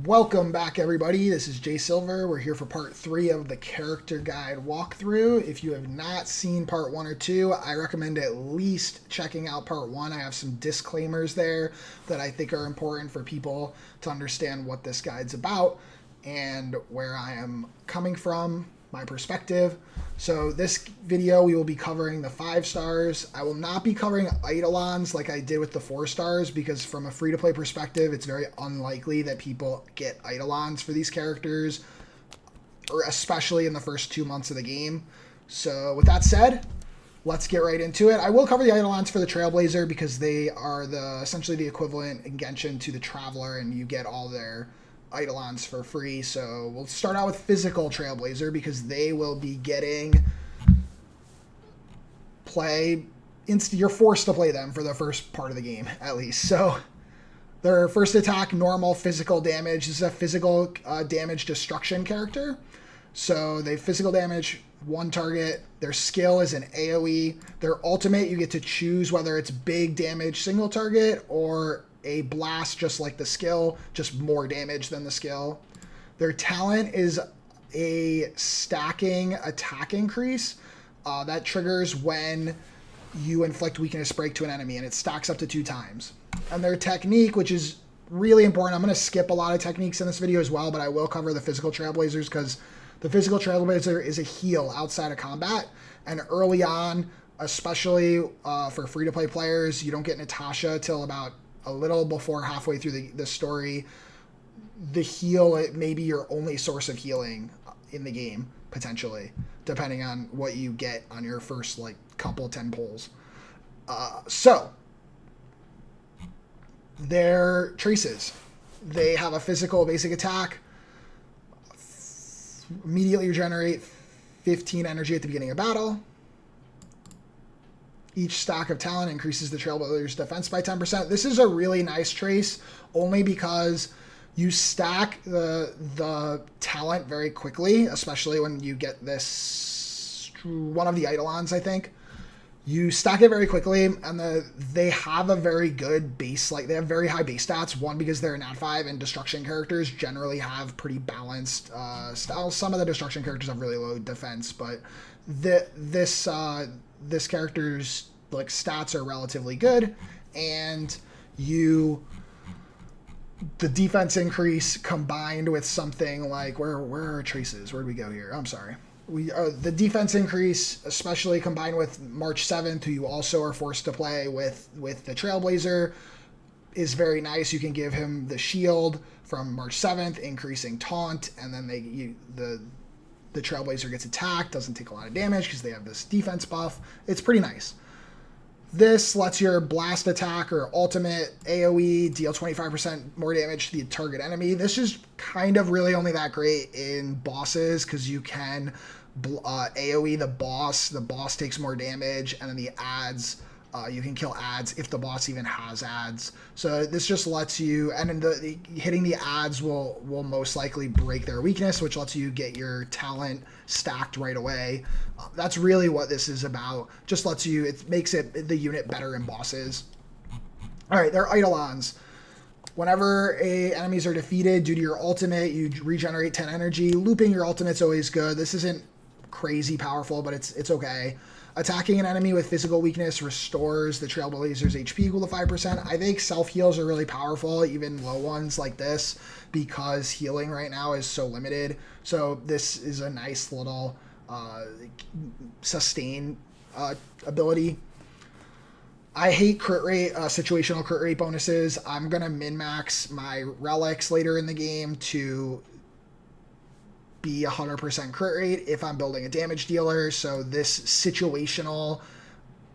Welcome back, everybody. This is J.Silver. We're here for part 3 of the character guide walkthrough. If you have not seen part 1 or 2, I recommend at least checking out part 1. I have some disclaimers there that I think are important for people to understand what this guide's about and where I am coming from, my perspective. So this video, we will be covering the 5 stars. I will not be covering eidolons like I did with the 4 stars because from a free-to-play perspective, it's very unlikely that people get eidolons for these characters, or especially in the first 2 months of the game. So with that said, let's get right into it. I will cover the eidolons for the Trailblazer because they are essentially the equivalent in Genshin to the Traveler, and you get all their eidolons for free. So we'll start out with physical Trailblazer because they will be getting play. You're forced to play them for the first part of the game, at least. So their first attack, normal physical damage. This is a physical damage destruction character. So they physical damage one target. Their skill is an AoE. Their ultimate, you get to choose whether it's big damage single target or a blast, just like the skill, just more damage than the skill. Their talent is a stacking attack increase that triggers when you inflict weakness break to an enemy, and it stacks up to 2 times. And their technique, which is really important, I'm going to skip a lot of techniques in this video as well, but I will cover the physical Trailblazers because the physical Trailblazer is a heal outside of combat, and early on, especially for free-to-play players, you don't get Natasha till about a little before halfway through the story. The heal, it may be your only source of healing in the game, potentially, depending on what you get on your first, couple 10 pulls. So, their traces. They have a physical basic attack, immediately regenerate 15 energy at the beginning of battle. Each stack of talent increases the Trailblazer's defense by 10%. This is a really nice trace, only because you stack the talent very quickly, especially when you get this, one of the eidolons, I think. You stack it very quickly, and they have a very good base, they have very high base stats. One, because they're Nat 5, and destruction characters generally have pretty balanced styles. Some of the destruction characters have really low defense, but this character's stats are relatively good, and the defense increase combined with something like where are traces? Where do we go here? I'm sorry. The defense increase, especially combined with March 7th, who you also are forced to play with the Trailblazer, is very nice. You can give him the shield from March 7th, increasing taunt, and then the Trailblazer gets attacked, doesn't take a lot of damage because they have this defense buff. It's pretty nice. This lets your blast attack or ultimate AoE deal 25% more damage to the target enemy. This is kind of really only that great in bosses because you can AoE the boss. The boss takes more damage, and then the adds, you can kill adds if the boss even has adds. So this just lets you, and then hitting the adds will most likely break their weakness, which lets you get your talent stacked right away. That's really what this is about. Just lets you, it makes the unit better in bosses. All right, they're eidolons. Whenever enemies are defeated due to your ultimate, you regenerate 10 energy. Looping your ultimate's always good. This isn't crazy powerful, but it's okay. Attacking an enemy with physical weakness restores the Trailblazer's HP equal to 5%. I think self-heals are really powerful, even low ones like this, because healing right now is so limited. So this is a nice little sustain ability. I hate crit rate, situational crit rate bonuses. I'm going to min-max my relics later in the game to be 100% crit rate if I'm building a damage dealer. So this situational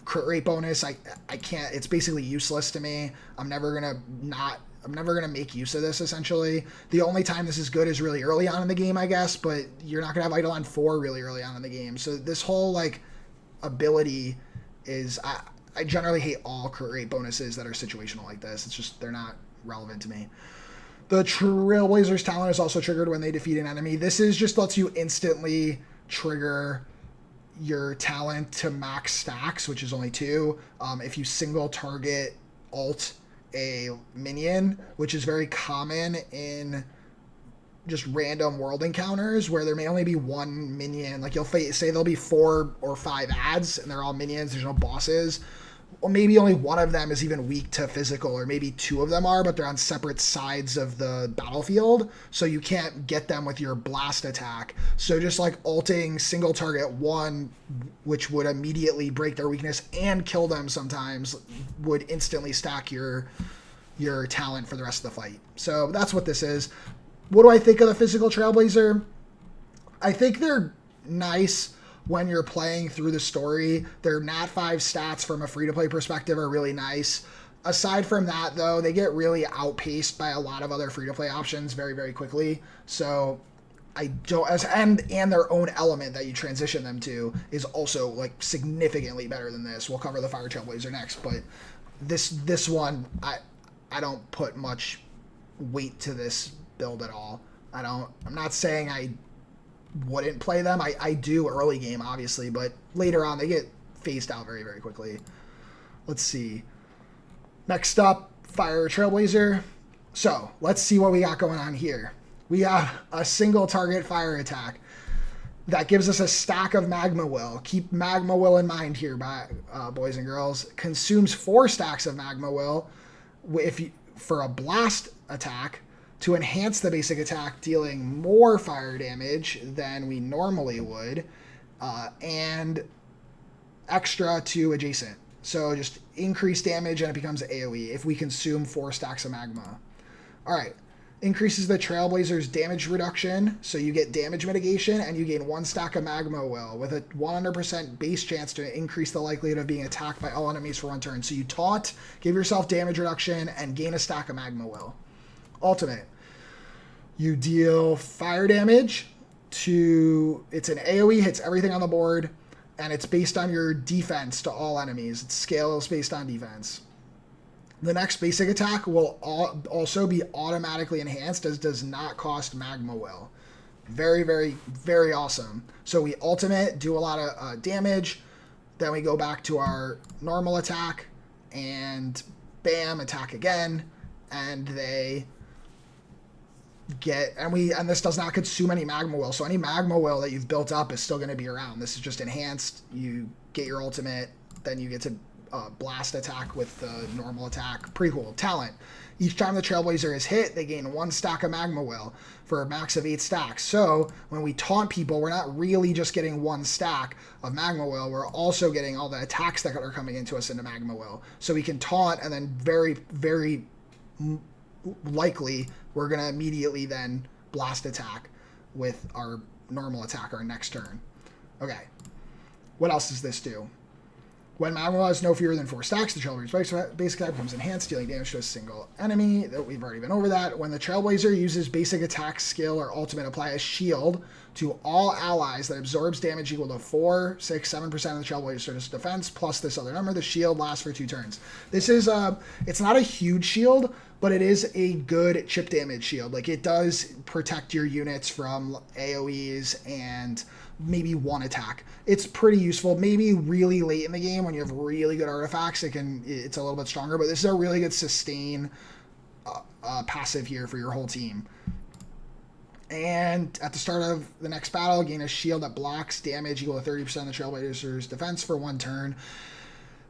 crit rate bonus, I can't, it's basically useless to me. I'm never gonna make use of this, essentially. The only time this is good is really early on in the game, I guess, but you're not gonna have Eidolon 4 really early on in the game. So this whole ability is, I generally hate all crit rate bonuses that are situational like this. It's just, they're not relevant to me. The Trailblazer's talent is also triggered when they defeat an enemy. This just lets you instantly trigger your talent to max stacks, which is only 2. If you single target ult a minion, which is very common in just random world encounters where there may only be one minion. Like you'll say there'll be 4 or 5 ads and they're all minions. There's no bosses. Or maybe only one of them is even weak to physical, or maybe 2 of them are, but they're on separate sides of the battlefield, so you can't get them with your blast attack. So just like ulting single target 1, which would immediately break their weakness and kill them sometimes, would instantly stack your talent for the rest of the fight. So that's what this is. What do I think of the physical Trailblazer? I think they're nice when you're playing through the story. Their Nat 5 stats from a free-to-play perspective are really nice. Aside from that, though, they get really outpaced by a lot of other free-to-play options very, very quickly. So I don't... And their own element that you transition them to is also, like, significantly better than this. We'll cover the Fire Trailblazer next, but this one, I don't put much weight to this build at all. I'm not saying I wouldn't play them. I do early game, obviously, but later on they get phased out very, very quickly. Let's see. Next up, Fire Trailblazer. So let's see what we got going on here. We have a single target fire attack that gives us a stack of Magma Will. Keep Magma Will in mind here, boys and girls. Consumes 4 stacks of Magma Will for a blast attack, to enhance the basic attack, dealing more fire damage than we normally would, and extra to adjacent. So just increase damage and it becomes AoE if we consume 4 stacks of magma. All right. Increases the Trailblazer's damage reduction, so you get damage mitigation and you gain 1 stack of Magma Will with a 100% base chance to increase the likelihood of being attacked by all enemies for 1 turn. So you taunt, give yourself damage reduction, and gain a stack of Magma Will. Ultimate. You deal fire damage to... It's an AoE, hits everything on the board, and it's based on your defense to all enemies. Its scale is based on defense. The next basic attack will also be automatically enhanced, as does not cost Magma Will. Very, very, very awesome. So we ultimate, do a lot of damage, then we go back to our normal attack, and bam, attack again, and they get... And this does not consume any Magma Will, so any Magma Will that you've built up is still going to be around. This is just enhanced. You get your ultimate, then you get to... blast attack with the normal attack. Pretty cool. Talent. Each time the Trailblazer is hit, they gain 1 stack of Magma Will for a max of 8 stacks. So when we taunt people, we're not really just getting 1 stack of Magma Will. We're also getting all the attacks that are coming into us into Magma Will. So we can taunt, and then very, very likely we're going to immediately then blast attack with our normal attack our next turn. Okay. What else does this do? When Magma Will has no fewer than 4 stacks, the Trailblazer's basic attack becomes enhanced, dealing damage to a single enemy. We've already been over that. When the Trailblazer uses basic attack, skill, or ultimate, apply a shield to all allies that absorbs damage equal to 4, 6, 7% of the Trailblazer's defense, plus this other number. The shield lasts for 2 turns. This is, it's not a huge shield, but it is a good chip damage shield. Like, it does protect your units from AoEs and maybe 1 attack. It's pretty useful. Maybe really late in the game when you have really good artifacts, it's a little bit stronger, but this is a really good sustain passive here for your whole team. And at the start of the next battle, gain a shield that blocks damage equal to 30% of the Trailblazer's defense for 1 turn.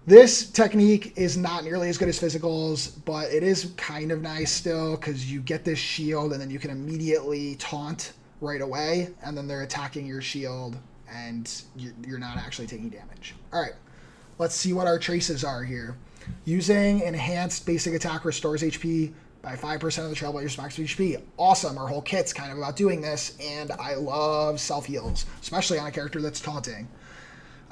This technique is not nearly as good as physicals, but it is kind of nice still, because you get this shield and then you can immediately taunt right away, and then they're attacking your shield and you're not actually taking damage. All right, let's see what our traces are here. Using enhanced basic attack restores HP by 5% of the Trailblazer's max HP. Awesome. Our whole kit's kind of about doing this, and I love self-heals, especially on a character that's taunting.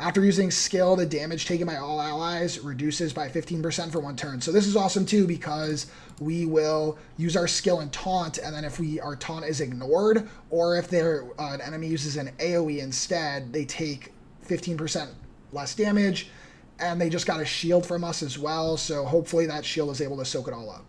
After using skill, the damage taken by all allies reduces by 15% for 1 turn. So this is awesome too, because we will use our skill and taunt, and then if our taunt is ignored, or if an enemy uses an AoE instead, they take 15% less damage, and they just got a shield from us as well, so hopefully that shield is able to soak it all up.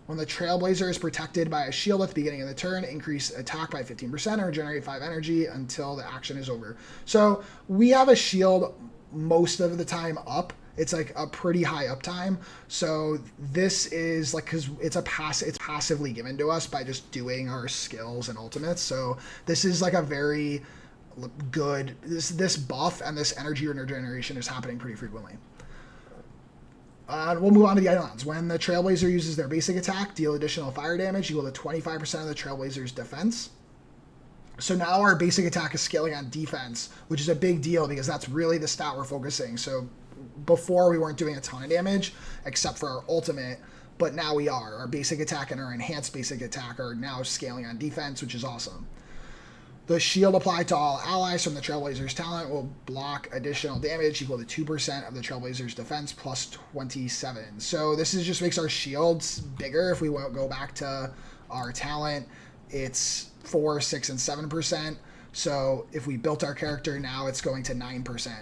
When the Trailblazer is protected by a shield at the beginning of the turn, increase attack by 15% or generate 5 energy until the action is over. So we have a shield most of the time up. It's like a pretty high uptime. So this is like, because it's passively given to us by just doing our skills and ultimates. So this is like a very good, this buff and this energy regeneration is happening pretty frequently. We'll move on to the eidolons. When the Trailblazer uses their basic attack, deal additional fire damage equal to 25% of the Trailblazer's defense. So now our basic attack is scaling on defense, which is a big deal because that's really the stat we're focusing. So before we weren't doing a ton of damage except for our ultimate, but now we are. Our basic attack and our enhanced basic attack are now scaling on defense, which is awesome. The shield applied to all allies from the Trailblazer's talent will block additional damage equal to 2% of the Trailblazer's defense plus 27. So this is just makes our shields bigger. If we won't go back to our talent, it's 4, 6, and 7%. So if we built our character now, it's going to 9%.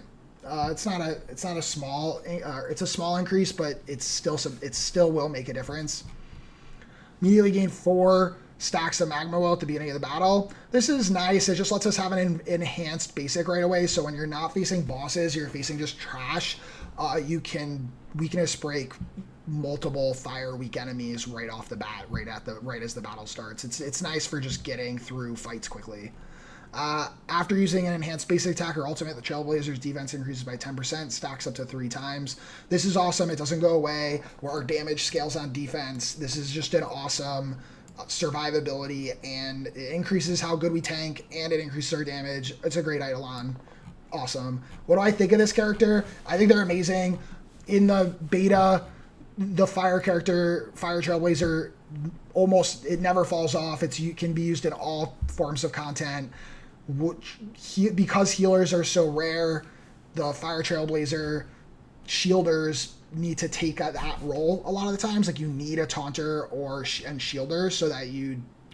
It's not a small it's a small increase, but it still will make a difference. Immediately gain 4 stacks of magma will at the beginning of the battle. This is nice. It just lets us have an enhanced basic right away. So when you're not facing bosses, you're facing just trash. You can weakness break multiple fire weak enemies right off the bat, right as the battle starts. It's nice for just getting through fights quickly. After using an enhanced basic attack or ultimate, the Trailblazer's defense increases by 10%, stacks up to 3 times. This is awesome. It doesn't go away, where our damage scales on defense. This is just an awesome survivability, and it increases how good we tank, and it increases our damage. It's a great eidolon. Awesome. What do I think of this character? I think they're amazing. In the beta, the fire Trailblazer, almost, it never falls off. You can be used in all forms of content. Because healers are so rare, the fire Trailblazer shielders need to take that role a lot of the times. Like, you need a taunter and shielder so that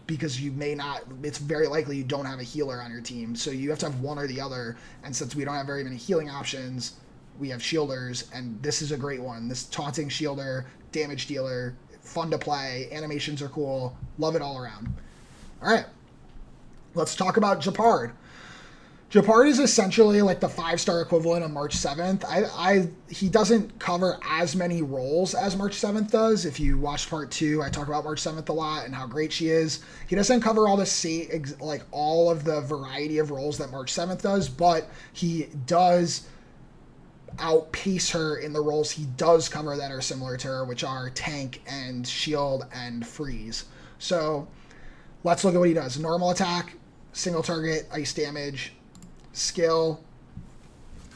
because you may not, it's very likely you don't have a healer on your team, so you have to have one or the other. And since we don't have very many healing options, we have shielders, and this is a great one. This taunting shielder, damage dealer, fun to play, animations are cool, love it all around. All right, let's talk about Gepard. Gepard is essentially like the 5-star equivalent of March 7th. He doesn't cover as many roles as March 7th does. If you watch part 2, I talk about March 7th a lot and how great she is. He doesn't cover all all of the variety of roles that March 7th does, but he does outpace her in the roles he does cover that are similar to her, which are tank and shield and freeze. So let's look at what he does. Normal attack, single target, ice damage. Skill,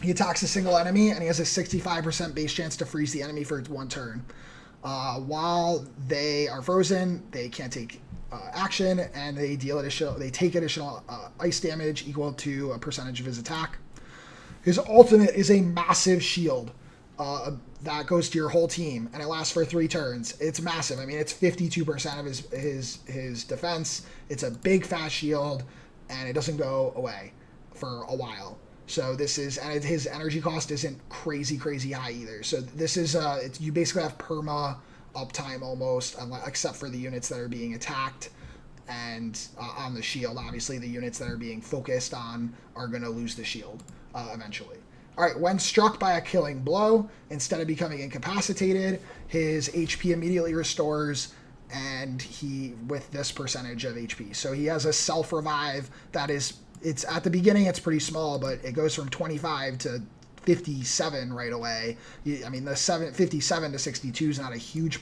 he attacks a single enemy and he has a 65% base chance to freeze the enemy for 1 turn. While they are frozen, they can't take action, and they take additional ice damage equal to a percentage of his attack. His ultimate is a massive shield that goes to your whole team, and it lasts for 3 turns. It's massive. I mean, it's 52% of his defense. It's a big fast shield, and it doesn't go away for a while. So his energy cost isn't crazy high either. So this is you basically have perma uptime almost, except for the units that are being attacked, and on the shield, obviously the units that are being focused on are going to lose the shield eventually. All right, when struck by a killing blow, instead of becoming incapacitated, his HP immediately restores, and with this percentage of HP. So he has a self-revive that it's at the beginning, it's pretty small, but it goes from 25 to 57 right away. I mean, the 57 to 62 is not a huge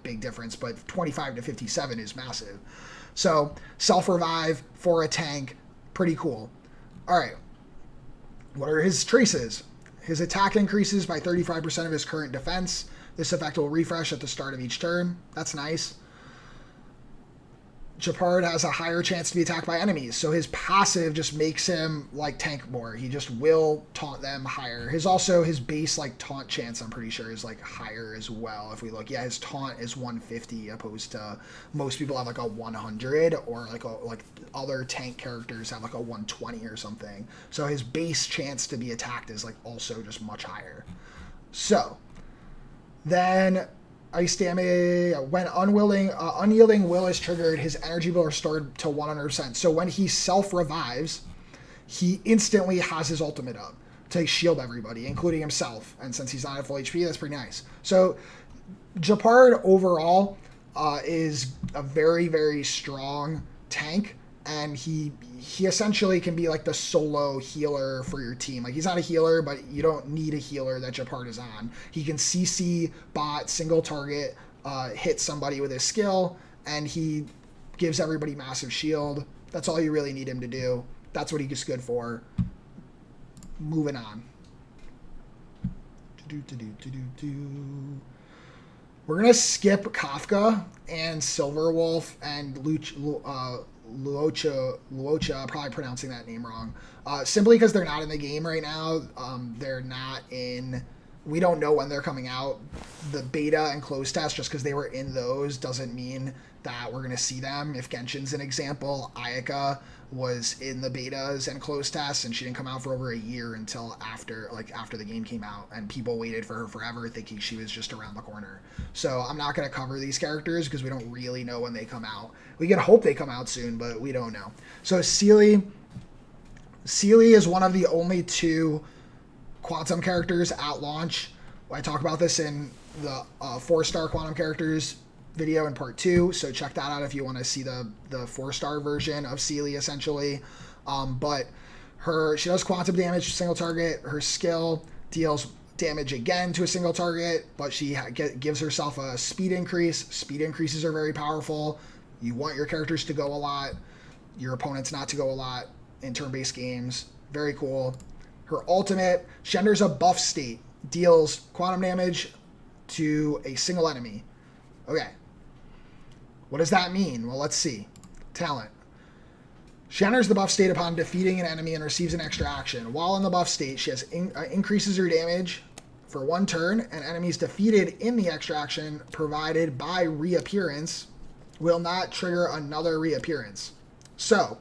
big difference, but 25 to 57 is massive. So self-revive for a tank, pretty cool. All right, what are his traces? His attack increases by 35% of his current defense. This effect will refresh at the start of each turn. That's nice. Gepard has a higher chance to be attacked by enemies, so his passive just makes him tank more. He just will taunt them higher. His base taunt chance, I'm pretty sure, is higher as well. If we look, his taunt is 150 opposed to most people have a 100, or other tank characters have a 120 or something. So his base chance to be attacked is also just much higher. So then ice damage, when unyielding will is triggered, his energy will restored to 100%. So when he self-revives, he instantly has his ultimate up. to shield everybody, including himself. And since he's not at full HP, that's pretty nice. So Gepard overall is a very, very strong tank, and he essentially can be like the solo healer for your team. Like, he's not a healer, but you don't need a healer that Gepard is on. He can CC, bot, single target, hit somebody with his skill, and he gives everybody massive shield. That's all you really need him to do. That's what he's good for. Moving on. We're going to skip Kafka and Silverwolf and Luocha, probably pronouncing that name wrong, simply because they're not in the game right now. They're not in... We don't know when they're coming out. The beta and closed test, just because they were in those, doesn't mean that we're going to see them. If Genshin's an example, Ayaka was in the betas and closed tests, and she didn't come out for over a year until after the game came out, and people waited for her forever thinking she was just around the corner. So I'm not going to cover these characters because we don't really know when they come out. We can hope they come out soon, but we don't know. So Seele is one of the only 2 Quantum characters at launch. I talk about this in the 4-star Quantum characters video in part 2, so check that out if you want to see the 4-star version of Seele, essentially. But she does quantum damage to a single target. Her skill deals damage again to a single target, but she gives herself a speed increase. Speed increases are very powerful. You want your characters to go a lot, your opponents not to go a lot in turn-based games. Very cool. Her ultimate, she enters a buff state, deals quantum damage to a single enemy. Okay. What does that mean? Well, let's see. Talent. She enters the buff state upon defeating an enemy and receives an extra action. While in the buff state, she has increases her damage for 1 turn, and enemies defeated in the extra action provided by reappearance will not trigger another reappearance. So,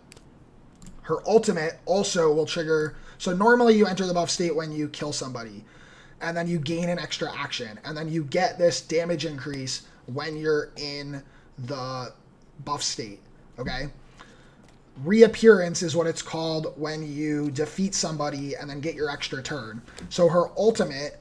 her ultimate also will trigger... So normally you enter the buff state when you kill somebody, and then you gain an extra action, and then you get this damage increase when you're in the buff state, okay? Reappearance is what it's called when you defeat somebody and then get your extra turn. So her ultimate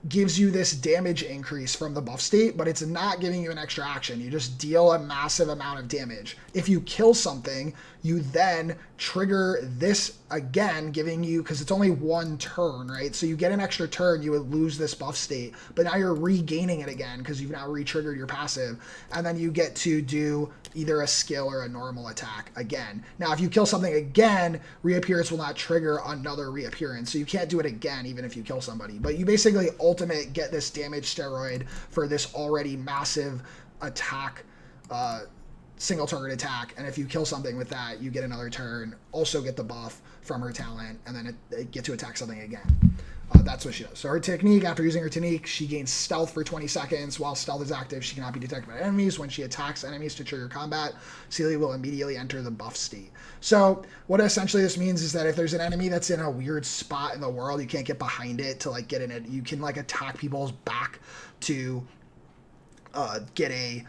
gives you this damage increase from the buff state, but it's not giving you an extra action. You just deal a massive amount of damage. If you kill something, you then trigger this again, giving you, because it's only 1 turn, right? So you get an extra turn, you would lose this buff state, but now you're regaining it again because you've now re-triggered your passive, and then you get to do either a skill or a normal attack again. Now, if you kill something again, reappearance will not trigger another reappearance, so you can't do it again even if you kill somebody. But you basically ultimate get this damage steroid for this already massive attack, single target attack, and if you kill something with that, you get another turn, also get the buff from her talent, and then it get to attack something again. That's what she does. So her technique, after using her technique, she gains stealth for 20 seconds. While stealth is active, she cannot be detected by enemies. When she attacks enemies to trigger combat, Seele will immediately enter the buff state. So what essentially this means is that if there's an enemy that's in a weird spot in the world, you can't get behind it to like get in it. You can like attack people's back to get a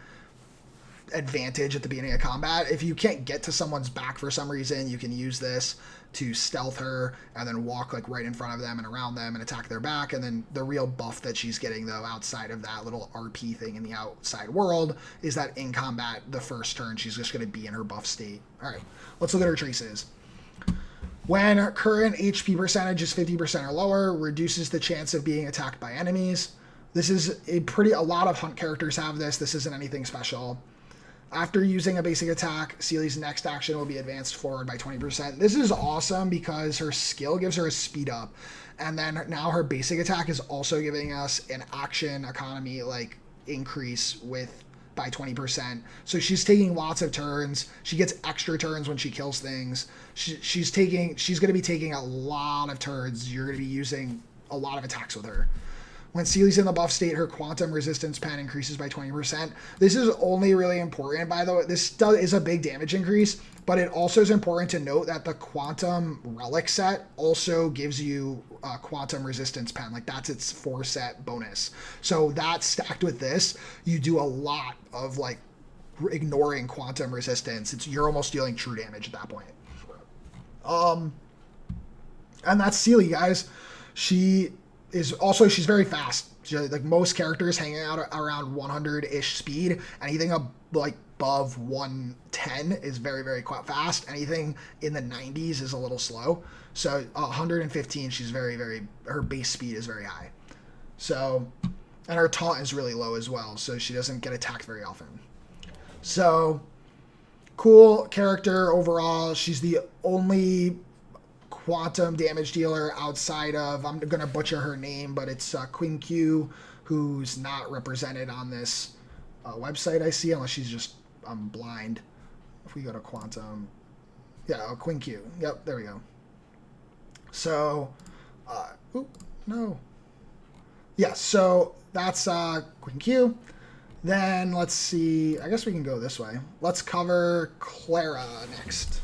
advantage at the beginning of combat. If you can't get to someone's back for some reason, you can use this to stealth her and then walk like right in front of them and around them and attack their back. And then the real buff that she's getting though outside of that little RP thing in the outside world is that in combat the first turn she's just going to be in her buff state. All right, let's look at her traces. When her current HP percentage is 50% or lower, reduces the chance of being attacked by enemies. This is a lot of hunt characters have this. This isn't anything special. After using a basic attack, Seele's next action will be advanced forward by 20%. This is awesome because her skill gives her a speed up. And then now her basic attack is also giving us an action economy like increase by 20%. So she's taking lots of turns. She gets extra turns when she kills things. She's going to be taking a lot of turns. You're going to be using a lot of attacks with her. When Seele's in the buff state, her quantum resistance pen increases by 20%. This is only really important, by the way. This is a big damage increase, but it also is important to note that the quantum relic set also gives you a quantum resistance pen. Like that's its 4-set bonus. So that stacked with this, you do a lot of like ignoring quantum resistance. You're almost dealing true damage at that point. And that's Seele, guys. She is also, she's very fast. Like most characters hanging out around 100-ish speed. Anything like above 110 is very, very fast. Anything in the 90s is a little slow. So 115, she's very, very, her base speed is very high. So, and her taunt is really low as well, so she doesn't get attacked very often. So, cool character overall. She's the only quantum damage dealer outside of, I'm going to butcher her name, but it's Queen Q, who's not represented on this website I see, unless she's just blind. If we go to quantum, yeah, Queen Q. Yep, there we go. So, no. Yeah, so that's Queen Q. Then let's see, I guess we can go this way. Let's cover Clara next.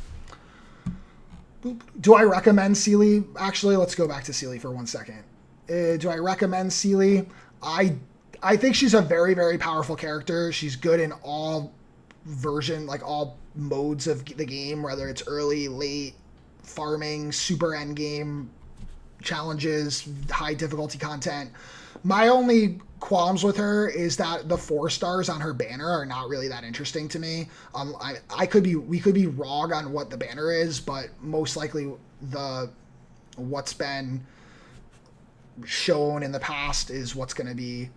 Do I recommend Seele? Actually, let's go back to Seele for 1 second. Do I recommend Seele? I think she's a very, very powerful character. She's good in all all modes of the game, whether it's early, late, farming, super endgame, challenges, high difficulty content. My only qualms with her is that the 4 stars on her banner are not really that interesting to me. We could be wrong on what the banner is, but most likely what's been shown in the past is what's going to be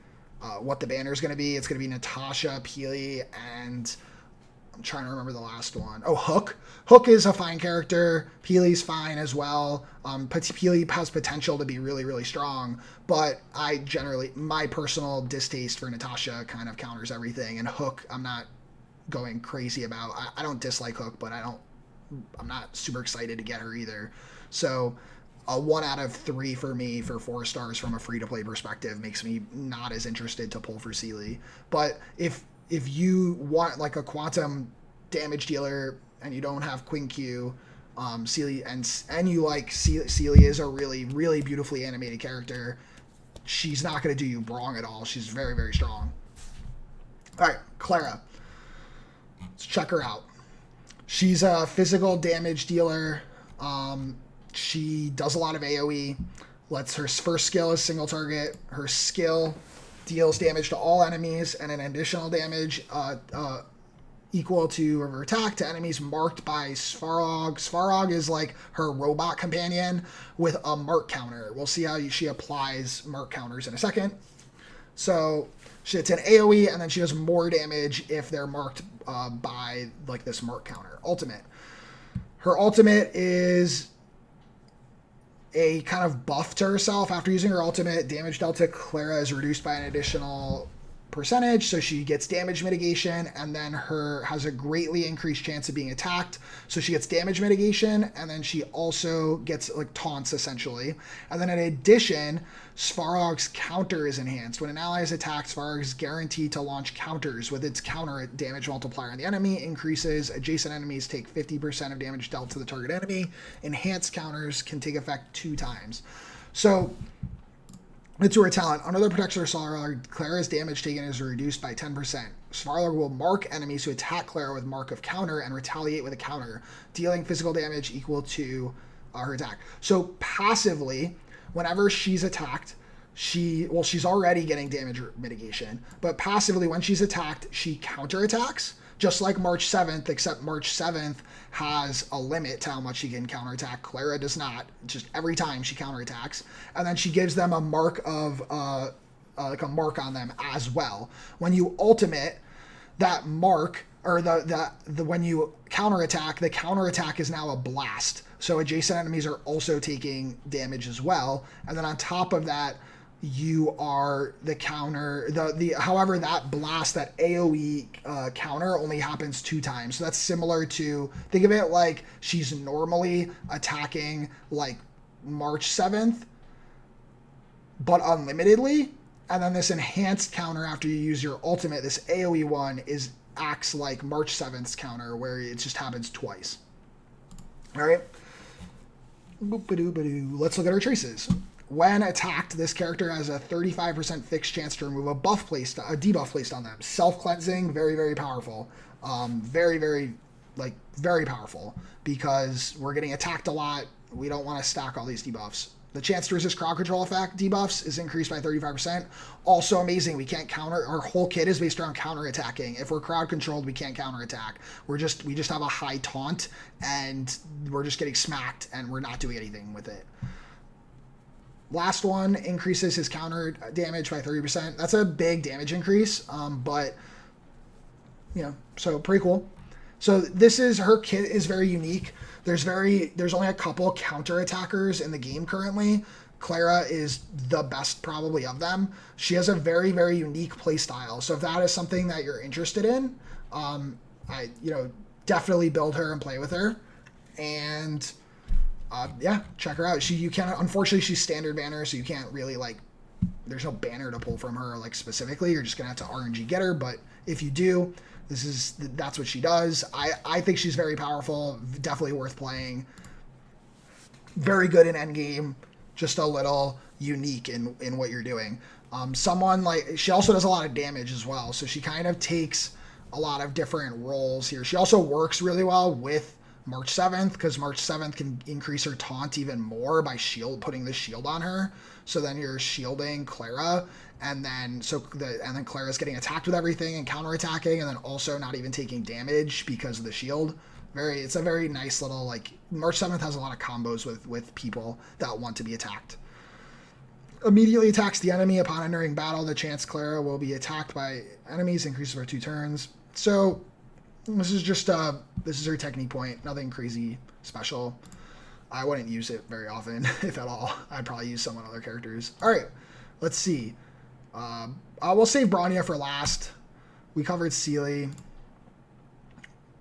what the banner is going to be. It's going to be Natasha, Peely, and I'm trying to remember the last one. Oh, Hook. Hook is a fine character. Peely's fine as well. Peely has potential to be really, really strong, but my personal distaste for Natasha kind of counters everything, and Hook I'm not going crazy about. I don't dislike Hook, but I'm not super excited to get her either. So a 1 out of 3 for me for 4 stars from a free-to-play perspective makes me not as interested to pull for Seele. But if you want like a quantum damage dealer and you don't have Queen Q, Seele, and you like Seele is a really, really beautifully animated character, she's not going to do you wrong at all. She's very, very strong. All right, Clara. Let's check her out. She's a physical damage dealer. She does a lot of AoE. Her first skill is single target. Her skill deals damage to all enemies and an additional damage equal to her attack to enemies marked by Svarog. Svarog is like her robot companion with a mark counter. We'll see how she applies mark counters in a second. So it's an AoE, and then she does more damage if they're marked by like this mark counter. Ultimate. Her ultimate is a kind of buff to herself. After using her ultimate, damage dealt to Clara is reduced by an additional percentage, so she gets damage mitigation, and then has a greatly increased chance of being attacked, so she gets damage mitigation, and then she also gets like taunts essentially. And then in addition, Svarog's counter is enhanced. When an ally is attacked, Svarog is guaranteed to launch counters with its counter damage multiplier on the enemy increases. Adjacent enemies take 50% of damage dealt to the target enemy. Enhanced counters can take effect 2 times. So it's her talent. Under the protection of Svarog, Clara's damage taken is reduced by 10%. Svarog will mark enemies who attack Clara with mark of counter and retaliate with a counter, dealing physical damage equal to her attack. So passively, whenever she's attacked, she's already getting damage mitigation, but passively when she's attacked, she counterattacks, just like March 7th, except March 7th has a limit to how much she can counterattack. Clara does not. Just every time she counterattacks. And then she gives them a mark of, like a mark on them as well. When you ultimate, that mark, or when you counterattack, the counterattack is now a blast. So adjacent enemies are also taking damage as well. And then on top of that, you are the counter, however, that blast, that AoE counter only happens 2 times. So that's similar to, think of it like she's normally attacking like March 7th, but unlimitedly. And then this enhanced counter after you use your ultimate, this AoE one acts like March 7th's counter, where it just happens twice. All right. Let's look at her traces. When attacked, this character has a 35% fixed chance to remove a debuff placed on them. Self-cleansing, very, very powerful. Very, very, very powerful, because we're getting attacked a lot. We don't want to stack all these debuffs. The chance to resist crowd control effect debuffs is increased by 35%. Also amazing. We can't counter. Our whole kit is based around counter attacking. If we're crowd controlled, we can't counter attack. We just have a high taunt, and we're just getting smacked, and we're not doing anything with it. Last one increases his counter damage by 30%. That's a big damage increase, but so pretty cool. So this is, her kit is very unique. There's only a couple counter attackers in the game currently. Clara is the best probably of them. She has a very, very unique play style. So if that is something that you're interested in, definitely build her and play with her. And check her out. Unfortunately, she's standard banner, so you can't really there's no banner to pull from her specifically. You're just gonna have to RNG get her. But if you do, that's what she does. I think she's very powerful, definitely worth playing. Very good in endgame, just a little unique in what you're doing. She also does a lot of damage as well, so she kind of takes a lot of different roles here. She also works really well with March 7th, because March 7th can increase her taunt even more by putting the shield on her. So then you're shielding Clara, and then Clara's getting attacked with everything and counterattacking, and then also not even taking damage because of the shield. It's a very nice little, March 7th has a lot of combos with people that want to be attacked. Immediately attacks the enemy upon entering battle. The chance Clara will be attacked by enemies increases for 2 turns. So this is just this is her technique point. Nothing crazy special. I wouldn't use it very often, if at all. I'd probably use some on other characters. All right, let's see. We'll save Bronya for last. We covered Seele.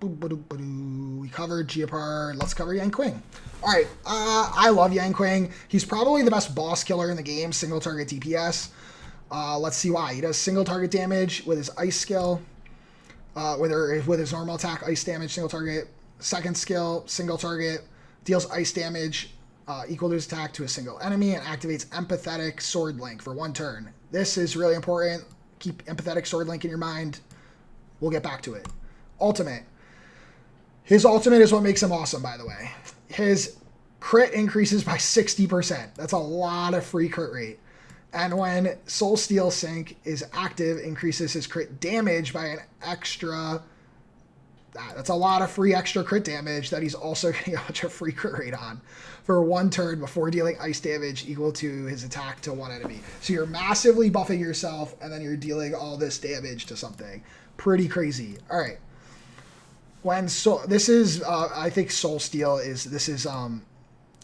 We covered Gepard. Let's cover Yanquing. All right, I love Yanquing. He's probably the best boss killer in the game, single target DPS. Let's see why. He does single target damage with his ice skill. With his normal attack, ice damage, single target. Second skill, single target, deals ice damage equal to his attack to a single enemy, and activates empathetic sword link for 1 turn. This is really important. Keep empathetic sword link in your mind. We'll get back to it. Ultimate. His ultimate is what makes him awesome, by the way. His crit increases by 60%. That's a lot of free crit rate. And when Soul Steel Sync is active, increases his crit damage by an extra... That's a lot of free extra crit damage that he's also getting a bunch of free crit rate on for 1 turn before dealing ice damage equal to his attack to 1 enemy. So you're massively buffing yourself, and then you're dealing all this damage to something. Pretty crazy. All right. I think Soul Steel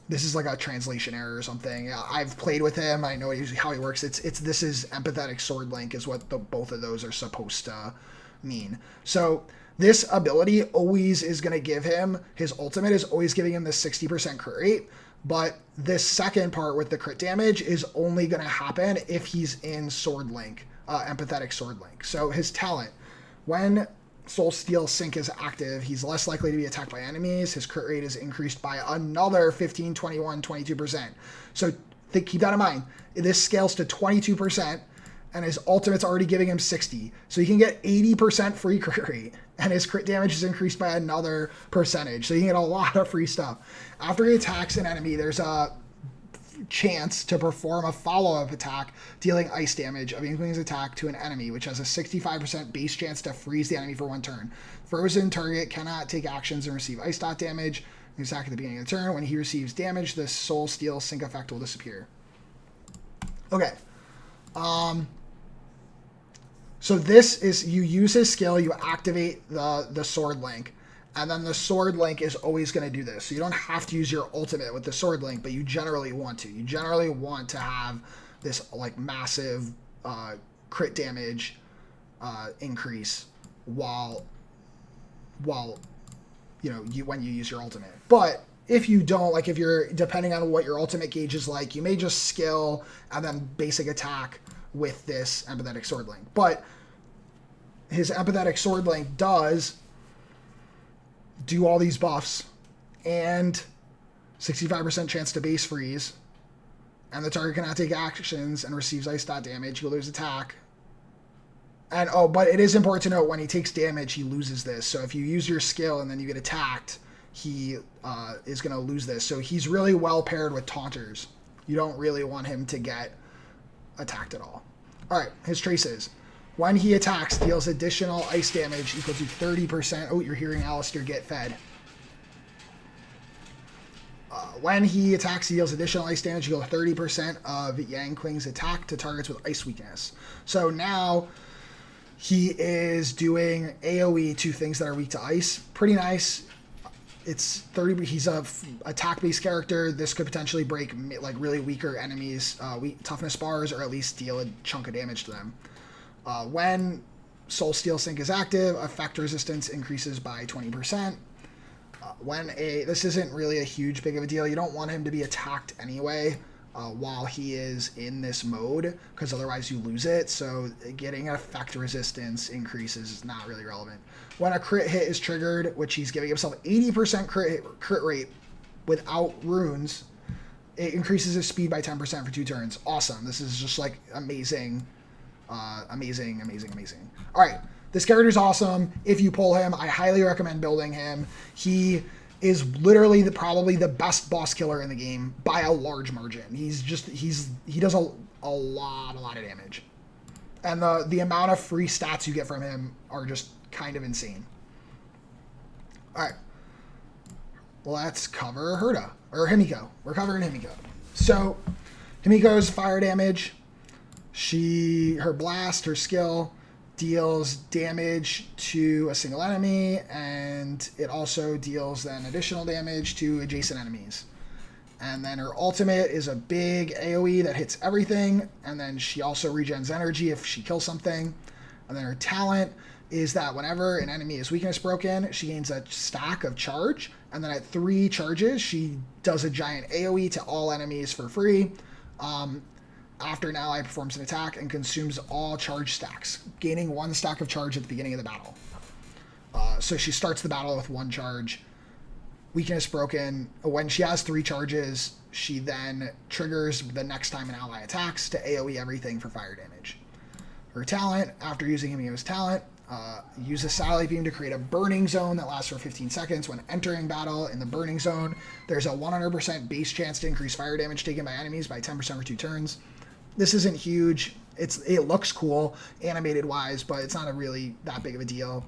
this is like a translation error or something. I've played with him. I know how he works. This is empathetic sword link is what both of those are supposed to mean. So this ability always is going to give him, his ultimate is always giving him this 60% crit rate, but this second part with the crit damage is only going to happen if he's in sword link, empathetic sword link. So his talent, when Soul Steel Sync is active, he's less likely to be attacked by enemies. His crit rate is increased by another 15, 21, 22%. So keep that in mind. This scales to 22%, and his ultimate's already giving him 60. So he can get 80% free crit rate, and his crit damage is increased by another percentage. So you can get a lot of free stuff. After he attacks an enemy, there's a chance to perform a follow-up attack dealing ice damage of Yanquing's attack to an enemy, which has a 65% base chance to freeze the enemy for 1 turn. Frozen target cannot take actions and receive ice dot damage. The attack at the beginning of the turn. When he receives damage, the Soul Steel Sync effect will disappear. Okay. So this is, you use his skill, you activate the sword link, and then the sword link is always going to do this. So you don't have to use your ultimate with the sword link, but you generally want to. You generally want to have this massive crit damage increase while when you use your ultimate. But if you don't, if you're, depending on what your ultimate gauge is like, you may just skill and then basic attack with this empathetic sword link. But his empathetic sword link does do all these buffs and 65% chance to base freeze, and the target cannot take actions and receives ice dot damage. He'll lose attack. And but it is important to note, when he takes damage, he loses this. So if you use your skill and then you get attacked, he is going to lose this. So he's really well paired with taunters. You don't really want him to get attacked at all. All right, his traces. When he attacks, deals additional ice damage equal to 30%. Oh, you're hearing Alistair get fed. When he attacks, he deals additional ice damage equal to 30% of Yanquing's attack to targets with ice weakness. So now he is doing AoE to things that are weak to ice. Pretty nice. It's 30. He's a attack-based character. This could potentially break like really weaker enemies, toughness bars, or at least deal a chunk of damage to them. When Soul Steel Sync is active, effect resistance increases by 20%. This isn't really a huge big of a deal. You don't want him to be attacked anyway while he is in this mode, because otherwise you lose it. So getting effect resistance increases is not really relevant. When a crit hit is triggered, which he's giving himself 80% crit rate without runes, it increases his speed by 10% for 2 turns. Awesome. This is just like amazing. Amazing. All right. This character is awesome. If you pull him, I highly recommend building him. He is literally probably the best boss killer in the game by a large margin. He does a lot of damage. And the amount of free stats you get from him are just kind of insane. All right. Let's cover Herta, or Himeko. We're covering Himeko. So Himeko's fire damage, her blast, her skill, deals damage to a single enemy, and it also deals then additional damage to adjacent enemies. And then her ultimate is a big AoE that hits everything, and then she also regens energy if she kills something. And then her talent is that whenever an enemy is weakness broken, she gains a stack of charge, and then at 3 charges, she does a giant AoE to all enemies for free. After an ally performs an attack and consumes all charge stacks, gaining 1 stack of charge at the beginning of the battle. So she starts the battle with 1 charge. Weakness broken. When she has 3 charges, she then triggers the next time an ally attacks to AoE everything for fire damage. Her talent, after using Himeko's talent, use a satellite beam to create a burning zone that lasts for 15 seconds. When entering battle in the burning zone, there's a 100% base chance to increase fire damage taken by enemies by 10% for 2 turns. This isn't huge. It looks cool animated wise, but it's not a really that big of a deal.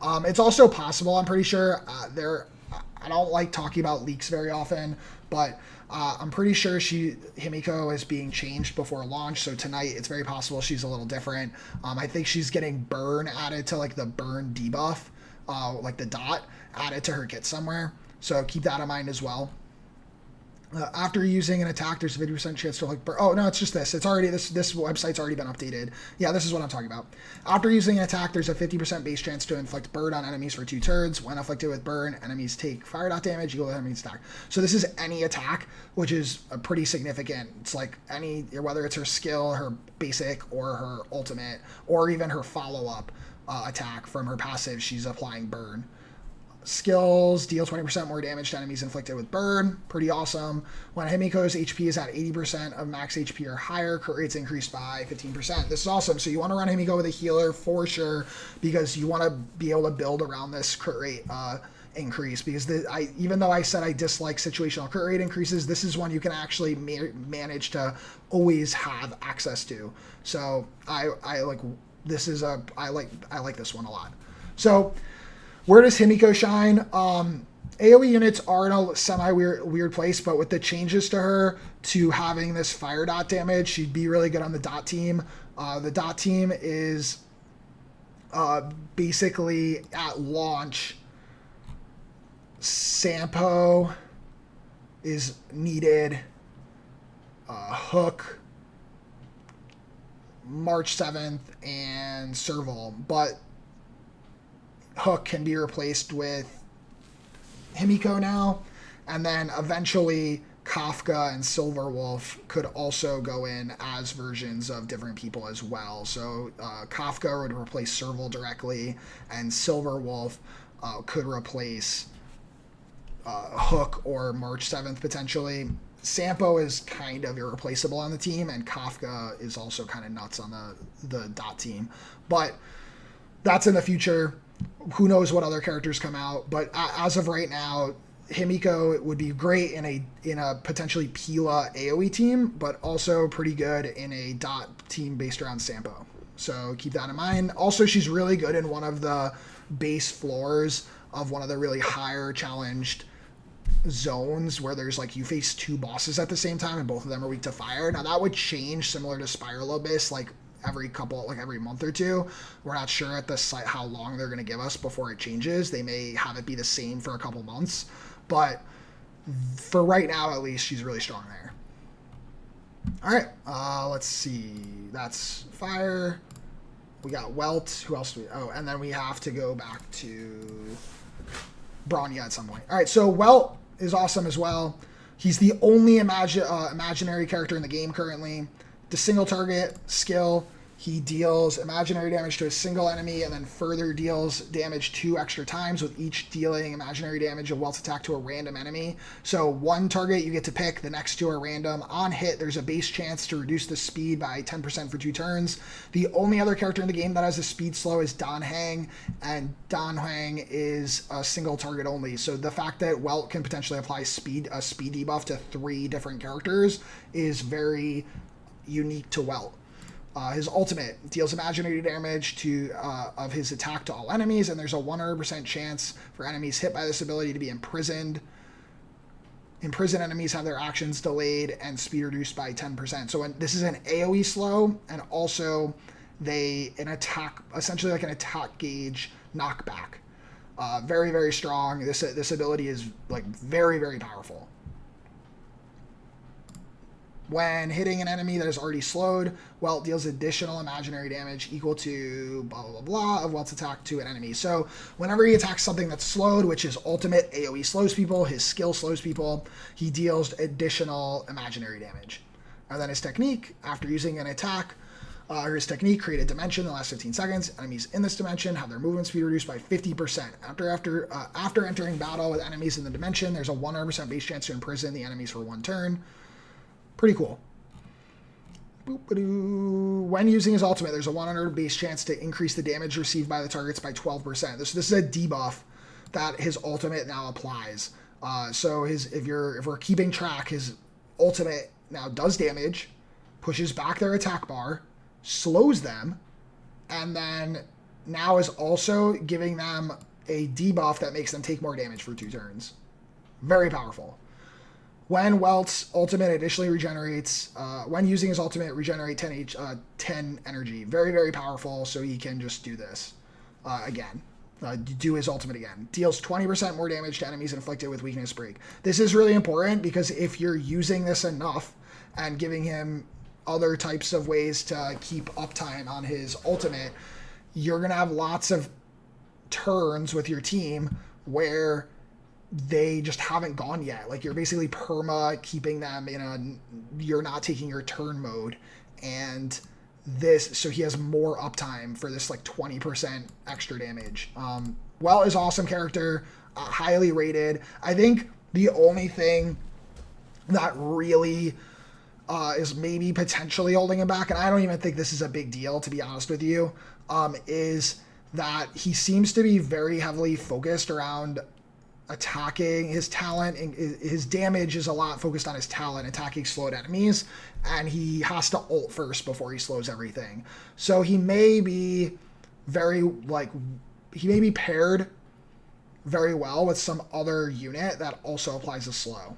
It's also possible, I'm pretty sure, I don't like talking about leaks very often, but I'm pretty sure Himeko is being changed before launch, so tonight it's very possible she's a little different. I think she's getting burn added to like the burn debuff, like the dot added to her kit somewhere, so keep that in mind as well. After using an attack, there's a 50% chance to like burn. Oh, no, it's just this. It's already, this website's already been updated. Yeah, this is what I'm talking about. After using an attack, there's a 50% base chance to inflict burn on enemies for 2 turns. When afflicted with burn, enemies take fire dot damage equal to enemy's attack. So this is any attack, which is a pretty significant. It's like whether it's her skill, her basic, or her ultimate, or even her follow-up attack from her passive, she's applying burn. Skills deal 20% more damage to enemies inflicted with burn. Pretty awesome. When Himeko's HP is at 80% of max HP or higher, crit rates increased by 15%. This is awesome. So you want to run Himeko with a healer for sure, because you want to be able to build around this crit rate increase. Because even though I said I dislike situational crit rate increases, this is one you can actually manage to always have access to. So I like this one a lot. So where does Himeko shine? AoE units are in a semi-weird place, but with the changes to her to having this fire dot damage, she'd be really good on the dot team. The dot team is basically at launch, Sampo is needed, Hook, March 7th, and Serval, but Hook can be replaced with Himeko now, and then eventually Kafka and Silverwolf could also go in as versions of different people as well. So Kafka would replace Serval directly, and Silverwolf could replace Hook or March 7th potentially. Sampo is kind of irreplaceable on the team, and Kafka is also kind of nuts on the dot team. But that's in the future. Who knows what other characters come out, but as of right now, Himeko would be great in a potentially Pila AoE team, but also pretty good in a dot team based around Sampo. So keep that in mind. Also, she's really good in one of the base floors of one of the really higher challenged zones where there's like you face 2 bosses at the same time and both of them are weak to fire. Now that would change similar to Spiral Abyss like every month or two. We're not sure at the site how long they're going to give us before it changes. They may have it be the same for a couple months, but for right now at least she's really strong there. All right, let's see. That's fire. We got Welt. Who else do we? Oh, and then we have to go back to Bronya at some point. All right, so Welt is awesome as well. He's the only imaginary character in the game currently. The single target skill, he deals imaginary damage to a single enemy and then further deals damage 2 extra times, with each dealing imaginary damage of Welt's attack to a random enemy. So 1 target you get to pick, the next 2 are random. On hit, there's a base chance to reduce the speed by 10% for 2 turns. The only other character in the game that has a speed slow is Dan Heng, and Dan Heng is a single target only. So the fact that Welt can potentially apply a speed debuff to 3 different characters is very unique to Welt. His ultimate deals imaginary damage of his attack to all enemies, and there's a 100% chance for enemies hit by this ability to be imprisoned. Imprisoned enemies have their actions delayed and speed reduced by 10%. So this is an AoE slow, and also an attack, essentially like an attack gauge knockback. Very, very strong. This ability is like very, very powerful. When hitting an enemy that is already slowed, Welt deals additional imaginary damage equal to blah, blah, blah of Welt's attack to an enemy. So whenever he attacks something that's slowed, which is ultimate AoE slows people, his skill slows people, he deals additional imaginary damage. And then his technique, after using an attack, his technique, create a dimension in the last 15 seconds. Enemies in this dimension have their movement speed reduced by 50%. After entering battle with enemies in the dimension, there's a 100% base chance to imprison the enemies for 1 turn. Pretty cool. When using his ultimate, there's a 100 base chance to increase the damage received by the targets by 12%. This is a debuff that his ultimate now applies. So if we're keeping track, his ultimate now does damage, pushes back their attack bar, slows them, and then now is also giving them a debuff that makes them take more damage for 2 turns. Very powerful. When Welt's ultimate additionally regenerates, when using his ultimate, regenerate 10 energy. Very, very powerful, so he can just do this again. Do his ultimate again. Deals 20% more damage to enemies inflicted with weakness break. This is really important because if you're using this enough and giving him other types of ways to keep uptime on his ultimate, you're going to have lots of turns with your team where they just haven't gone yet. Like you're basically perma keeping them you're not taking your turn mode, and so he has more uptime for this like 20% extra damage. Welt is awesome character, highly rated. I think the only thing that really is maybe potentially holding him back, and I don't even think this is a big deal to be honest with you, is that he seems to be very heavily focused around attacking. His talent and his damage is a lot focused on his talent, attacking slowed enemies, and he has to ult first before he slows everything. So he may be paired very well with some other unit that also applies a slow.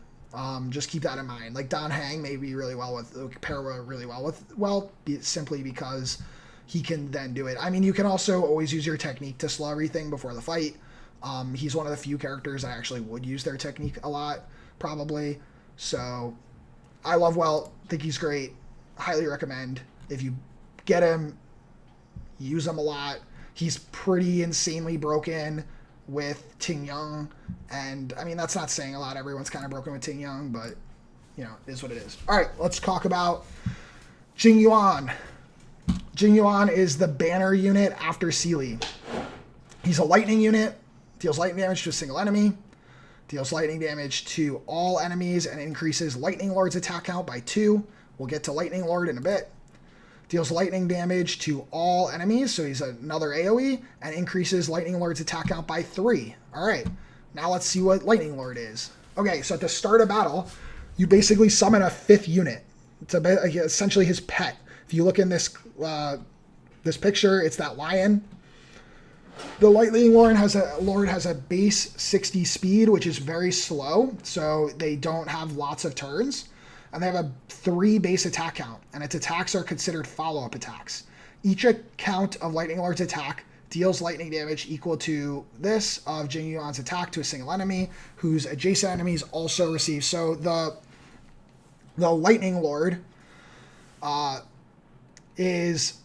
Just keep that in mind. Like Dan Heng may be pair really well with Welt, simply because he can then do it. I mean, you can also always use your technique to slow everything before the fight. He's one of the few characters that actually would use their technique a lot, probably. So I love Welt. Think he's great. Highly recommend. If you get him, use him a lot. He's pretty insanely broken with Ting Young. And, I mean, that's not saying a lot. Everyone's kind of broken with Ting Young, but, it is what it is. All right, let's talk about Jing Yuan. Jing Yuan is the banner unit after Seele. He's a lightning unit. Deals lightning damage to a single enemy, deals lightning damage to all enemies, and increases Lightning Lord's attack count by 2. We'll get to Lightning Lord in a bit. Deals lightning damage to all enemies, so he's another AoE, and increases Lightning Lord's attack count by 3. All right, Now let's see what Lightning Lord is. Okay, so at the start of battle, you basically summon a 5th unit. It's essentially his pet. If you look in this this picture, it's that lion. The Lightning Lord has a base 60 speed, which is very slow, so they don't have lots of turns. And they have a 3 base attack count, and its attacks are considered follow-up attacks. Each count of Lightning Lord's attack deals lightning damage equal to this of Jing Yuan's attack to a single enemy, whose adjacent enemies also receive. So the Lightning Lord is...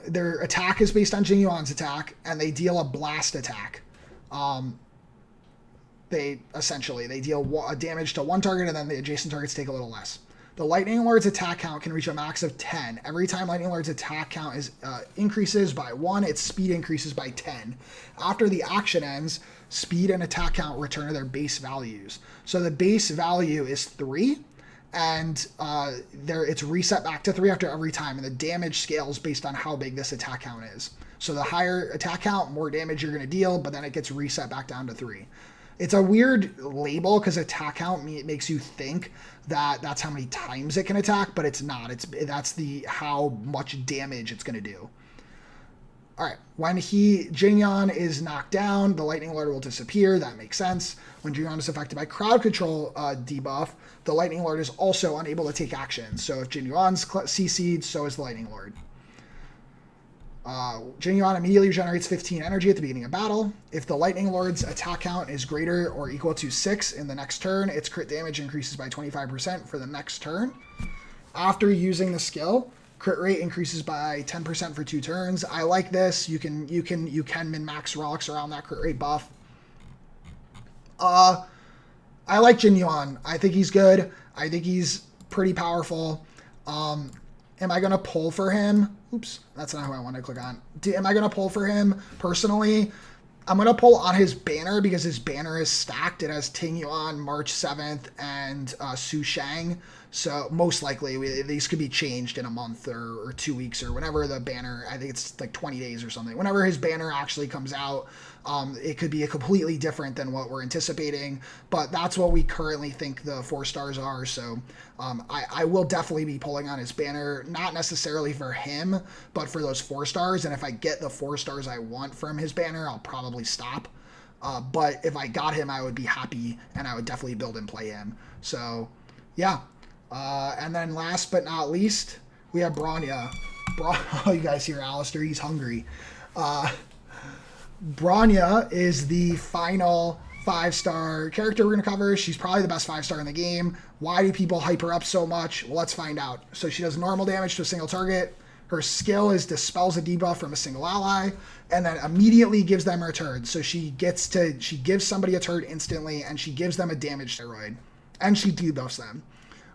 Their attack is based on Jing Yuan's attack, and they deal a blast attack. They deal damage to one target, and then the adjacent targets take a little less. The Lightning Lord's attack count can reach a max of 10. Every time Lightning Lord's attack count is increases by 1, its speed increases by 10. After the action ends, speed and attack count return to their base values. So the base value is 3. And it's reset back to 3 after every time, and the damage scales based on how big this attack count is. So the higher attack count, more damage you're going to deal, but then it gets reset back down to 3. It's a weird label because attack count makes you think that that's how many times it can attack, but it's not. That's how much damage it's going to do. All right, when Jing Yuan is knocked down, the Lightning Lord will disappear. That makes sense. When Jing Yuan is affected by crowd control debuff, the Lightning Lord is also unable to take action. So if Jing Yuan's CC'd, so is the Lightning Lord. Jing Yuan immediately regenerates 15 energy at the beginning of battle. If the Lightning Lord's attack count is greater or equal to 6 in the next turn, its crit damage increases by 25% for the next turn. After using the skill, crit rate increases by 10% for 2 turns. I like this. You can min-max relics around that crit rate buff. I like Jing Yuan. I think he's good. I think he's pretty powerful. Am I going to pull for him? Oops, that's not who I want to click on. Am I going to pull for him personally? I'm going to pull on his banner because his banner is stacked. It has Ting Yuan, March 7th, and Su Shang. So most likely these could be changed in a month or 2 weeks or whenever the banner, I think it's like 20 days or something. Whenever his banner actually comes out, it could be a completely different than what we're anticipating. But that's what we currently think the 4 stars are. So I will definitely be pulling on his banner, not necessarily for him, but for those 4 stars. And if I get the 4 stars I want from his banner, I'll probably stop. But if I got him, I would be happy, and I would definitely build and play him. So, yeah. And then last but not least, we have Bronya. Oh, you guys hear Alistair? He's hungry. Bronya is the final 5-star character we're going to cover. She's probably the best 5-star in the game. Why do people hype her up so much? Well, let's find out. So she does normal damage to a single target. Her skill is dispels a debuff from a single ally, and then immediately gives them a turn. So she gives somebody a turn instantly, and she gives them a damage steroid, and she debuffs them.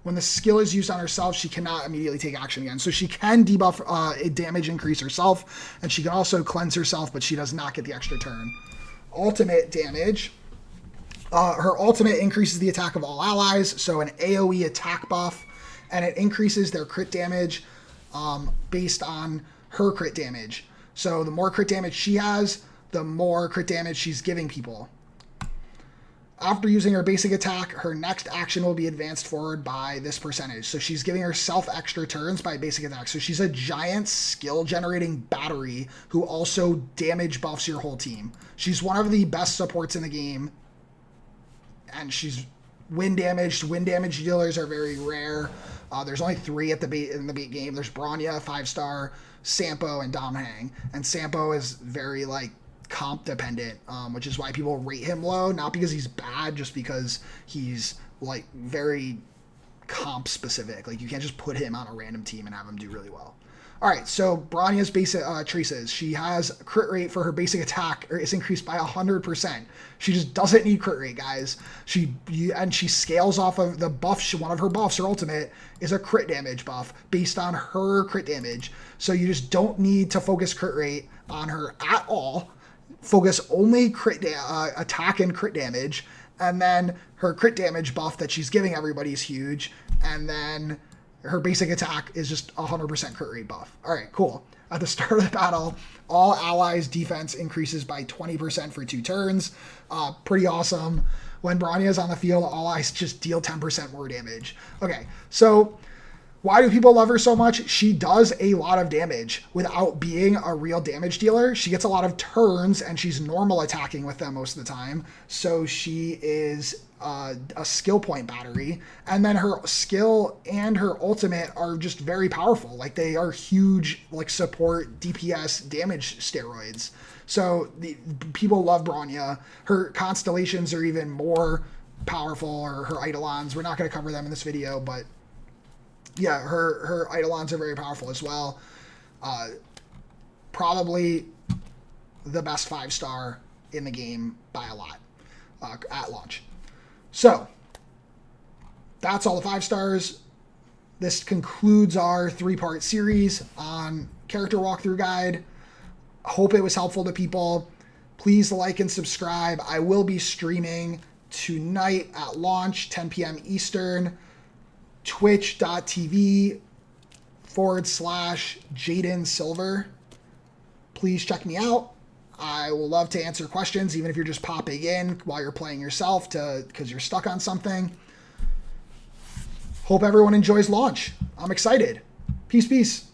When the skill is used on herself, she cannot immediately take action again. So she can debuff a damage increase herself, and she can also cleanse herself, but she does not get the extra turn. Ultimate damage. Her ultimate increases the attack of all allies, so an AoE attack buff, and it increases their crit damage based on her crit damage. So the more crit damage she has, the more crit damage she's giving people. After using her basic attack, her next action will be advanced forward by this percentage. So she's giving herself extra turns by basic attack. So she's a giant skill-generating battery who also damage buffs your whole team. She's one of the best supports in the game, and she's wind damaged. Wind damage dealers are very rare. There's only 3 in the bait game. There's Bronya, 5-star, Sampo, and Domhang. And Sampo is very, comp dependent, which is why people rate him low, not because he's bad, just because he's very comp specific. You can't just put him on a random team and have him do really well. All right, so Bronya's basic traces. She has a crit rate for her basic attack is increased by 100%. She just doesn't need crit rate, guys. She scales off of the buff. One of her buffs, her ultimate, is a crit damage buff based on her crit damage. So you just don't need to focus crit rate on her at all. Focus only attack and crit damage, and then her crit damage buff that she's giving everybody is huge, and then Her basic attack is just 100% crit rate buff. All right, cool. At the start of the battle, all allies' defense increases by 20% for 2 turns. Pretty awesome. When Bronya is on the field, all allies just deal 10% more damage. Okay, so why do people love her so much? She does a lot of damage without being a real damage dealer. She gets a lot of turns, and she's normal attacking with them most of the time. So she is a skill point battery. And then her skill and her ultimate are just very powerful. Like, they are huge, like, support DPS damage steroids. So people love Bronya. Her constellations are even more powerful, or her eidolons. We're not going to cover them in this video, but yeah, her eidolons are very powerful as well. Probably the best 5-star in the game by a lot at launch. So that's all the 5 stars. This concludes our 3-part series on character walkthrough guide. Hope it was helpful to people. Please like and subscribe. I will be streaming tonight at launch, 10 p.m. Eastern. Twitch.tv/J.Silver. Please check me out. I will love to answer questions, even if you're just popping in while you're playing yourself because you're stuck on something. Hope everyone enjoys launch. I'm excited. Peace, peace.